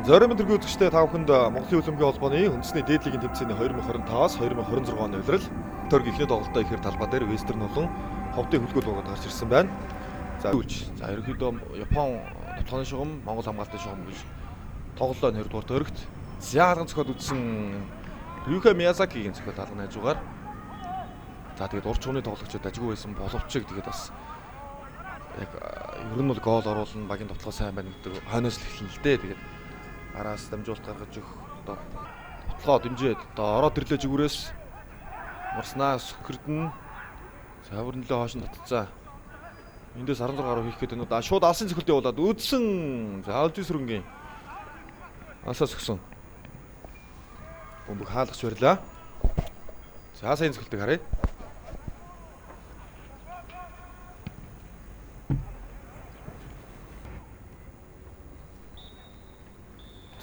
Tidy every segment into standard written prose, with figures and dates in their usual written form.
Зоримын төргийн үзэгчтэй та бүхэнд Монголын хөлбөмбөгийн холбооны үндэсний дээдлийн тэмцээний 2025-аас 2026 оны улирал төрг ихний тоглолтоо ихээр талбай дээр Вестерн болон ховдын хөлгөөл богод гарч ирсэн байна. За ерөнхийдөө Япон тоглооны шугам, Монгол хамгаалтын шугам гэж тоглолоо 2 дугаар төрөгт. Алган зохиол үзсэн Рюка Миязакигийн зохиол алганы хажуугаар. За тэгээд урд чугны тоглогчид ажгүй байсан боловч тэгээд бас яг ер нь бол гол оруулна, багийн тоглоо сайн байна гэдэг хойноос л эхэлнэ л дээ. Тэгээд араас дамжуулалт гаргаж өгөх одоо тоглоо дэмжээд одоо ороод ирлээ жигүүрээс морснаа сүхэрдэн цааврнлээ хоош нь татцаа. Эндээс 16 гаруй хийх гээд байна. Шууд алсын цохилт явуулаад үдсэн. За олж сүрэнгийн асаас өгсөн. Бөмбөг хаалгач барьлаа. За сайн цохилтыг харъя.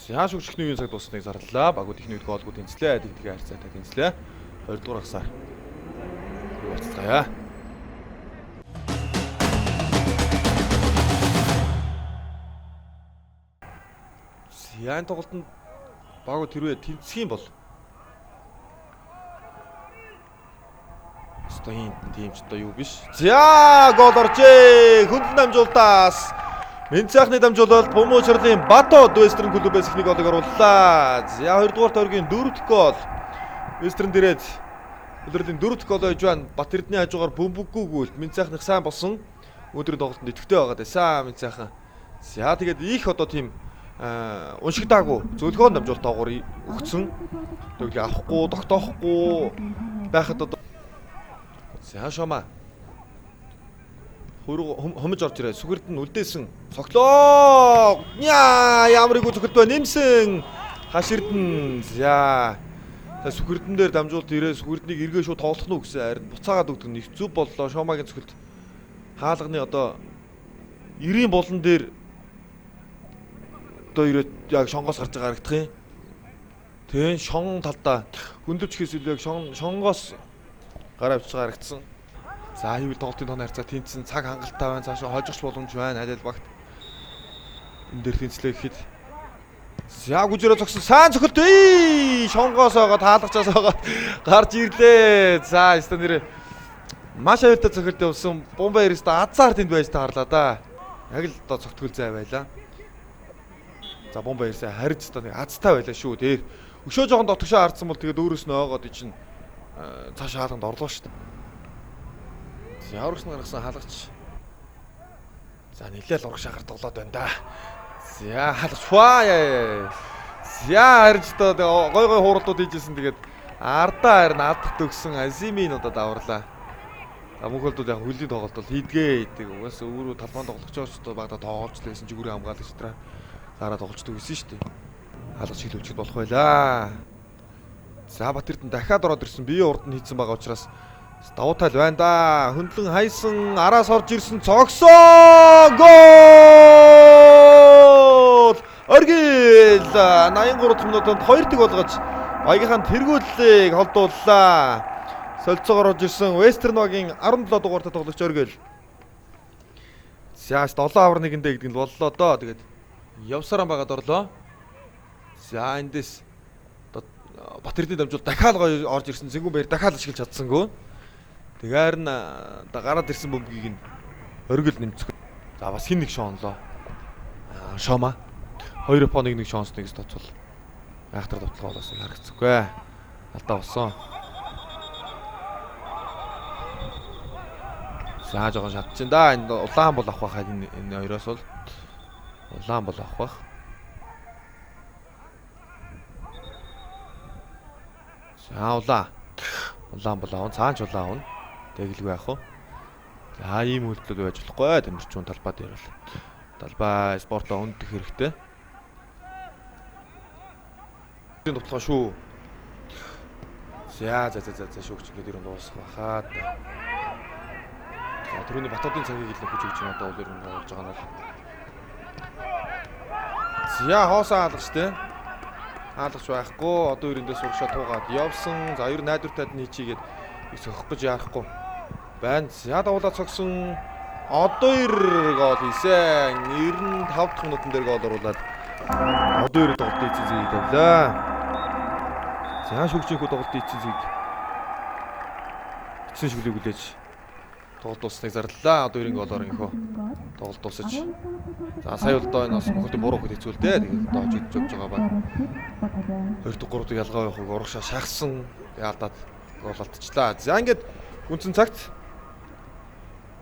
Яаж өгчхний үеийн цаг дусныг зарлаа. Багууд ихний үед гоолгүй тэнцлээ. Тэгтгээ харьцаатай тэнцлээ. 2 дугаар хасаар. Юу бацгаая. Яан тоглолтод багууд хэрвээ тэнцэх юм бол Стоин тийм ч одоо юу биш. За гол оржээ. Хөндлөн дамжуултаас Минцахны дамжуулалт Бомуучралын Батод Вестерн клубээс ихний голыг орууллаа. За 2 дугаар тойргийн 4-р гол. Вестерн дээрээ өдрийн 4-р гол ойж байна. Бат Эрдэнэ хажуугаар бөмбөггүй гүйлт. Минцахных сайн болсон. Өдрийн тоглолтод идэвхтэй байгаад байсан Минцахан. За тэгээд их одоо тийм уншигдаагүй зөвлөгөөн дамжуулалт доогоор өгсөн. Тэглээ авахгүй, тогтоохгүй байхад одоо за шома хомж орж ирээ. Сүгэрд нь үлдээсэн. Цоглоо. Ямар их цогт бай нэмсэн. Хаширдэн. За. Сүгэрдэн дээр дамжуулт ирээ. Сүгэрднийг эргээ шууд тоглох нь гэсэн харин буцаагаад өгдөг нэг зүв боллоо. Шомагийн цогт хаалганы одоо 90 болон дээр одоо ирээд яг шонгоос гарч байгаа харагдах юм. Тэн шон талдаа хөндөж хийс үлээг шонгоос гараа авч байгаа харагдсан. За хийвэл тоглолтын тооны харьцаа тэнцсэн цаг хангалттай байна. Цаашаа хожигч боломж байна. Аль багт энэ дээр тэнцлээ гэхэд за гүжрээ зогсон сайн цохилт шонгоос байгаа таалгачаас байгаа гарч ирлээ. За өстө нэр маш аюултай цохилт явсан. Бомба эрэстэ азар тэнд байж та харлаа да. Яг л одоо цогтгөл зай байлаа. За бомба ирсэ харж одоо нэг азтай байлаа шүү. Дээр өшөө жоохон дотгошоо хардсан бол тэгээд өөрөөс нь оогоод чинь цааш хаалганд орлоо шүү дээ. Яврагч нь гаргасан хаалгач. За нилээл урагш шахар тоглоод байна да. За хаалгач хваа. За харж одоо гой хууралдууд хийжсэн тэгээд ардаа харин алдахт өгсөн Азимийн одоо даварлаа. Мөнхөлдүүд яг хөлийн тоглолт бол хийдгээ гэдэг. Угаасаа өөрөө талбайн тоглогчоос одоо багада тоолж лээсэн жигүүрийн хамгаалагч дараа гараа тоглолцдог гэсэн шүү дээ. Хаалгач хилүүлчих болох байлаа. За Бат Эрдэнэ дахиад ороод ирсэн. Бие урд нь хийцэн байгаа учраас давуу тал байна да. Хөндлөн хайсан араас орж ирсэн цогсоо гол! Оргил 83 минутанд 2-1 болгож багийнхаа тэргүүллийг холдууллаа. Солилцоогоор орж ирсэн Вестерногийн 17 дугаартай тоглогч Оргил. За 7 авар нэгэндээ гэдэг нь боллоо доо. Тэгээд явсараа байгаад орлоо. За эндээс Бат Эрдэнэ дамжуул дахиад гоё орж ирсэн. Зэнгүүн баяр дахиад ашиглаж чадсангүй. Тэгэхээр н гараад ирсэн бөмбөгийг нь Оргил нэмцэх. За бас хин нэг шоонлоо. Шома 2 Японыг нэг шоонсныг тоцвол айхтар тоглоо болоос харагдчихгүй. Алдаа болсон. За жоохон шатчихин да. Энэ улаан бол авах байх энэ хоёроос бол улаан бол авах байх. За улаан бол аав. Цаанч улаан авна. Тэгэлгүй яах вэ? За ийм үйлдэлүүд байж болохгүй. Тамирчуун талбай дээр бол талбай спортоо өндөх хэрэгтэй. Энэ тоглоо шүү. За шүүгч ингээд ер нь дуусах байхаа. За түрүүний Батодын цагийг л хүч өгч надад бол ер нь болж байгаа нь бол. За хоосоо хаалгач те. Хаалгач байхгүй. Одоо ерөндөө сургашаа туугаад явсан. За ер нь найдвартайд нь хийчигээд өсөх гэж яарахгүй байна. За давуулаа цогсон. Одоо 2 гол хийсэн. 95 дахь минутын дээр гол оруулаад одоо өөрөө тоглолтын эцэг зэгийг тавилаа. За шүгчийнхүү тоглолтын эцэг зэгийг эцсийн шүглийг хүлээж тоглолт дууссныг зарлаа. Одоо 2-1 голоор инхөө тоглолт дуусаж. За сая бол одоо энэ бас бүхэлдээ буруу хөл хэцүү л дээ. Тэгээд одоо жигж өгж байгаа баг. 2-3 дахь ялгаа явахыг урагшаа шахсан. Яалдаад гол алдчихлаа. За ингээд үндсэн цагт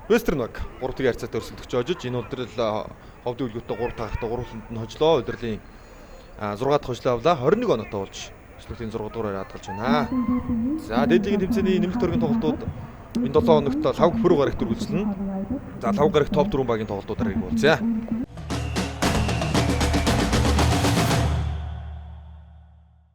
Вестерн баг 3 тгийн харьцаатай өрсөлдөгч хожиж энэ удирдал ховдын үлгүүтээ 3 тагахтай 3 хүнд нь хожлоо. Удирдлын 6 дахь хожлоо авлаа. 21 оноотой болж өсөлтийн 6 дугаараар хадгалж байна. За дээдлийн тэмцээний нэмэлт төргийн тоглолтууд энэ 7 хоногт 5 хөрөг гарагт үргэлжлэнэ. За 5 гарагт топ 4 багийн тоглолтуудаар ирэх болцъя.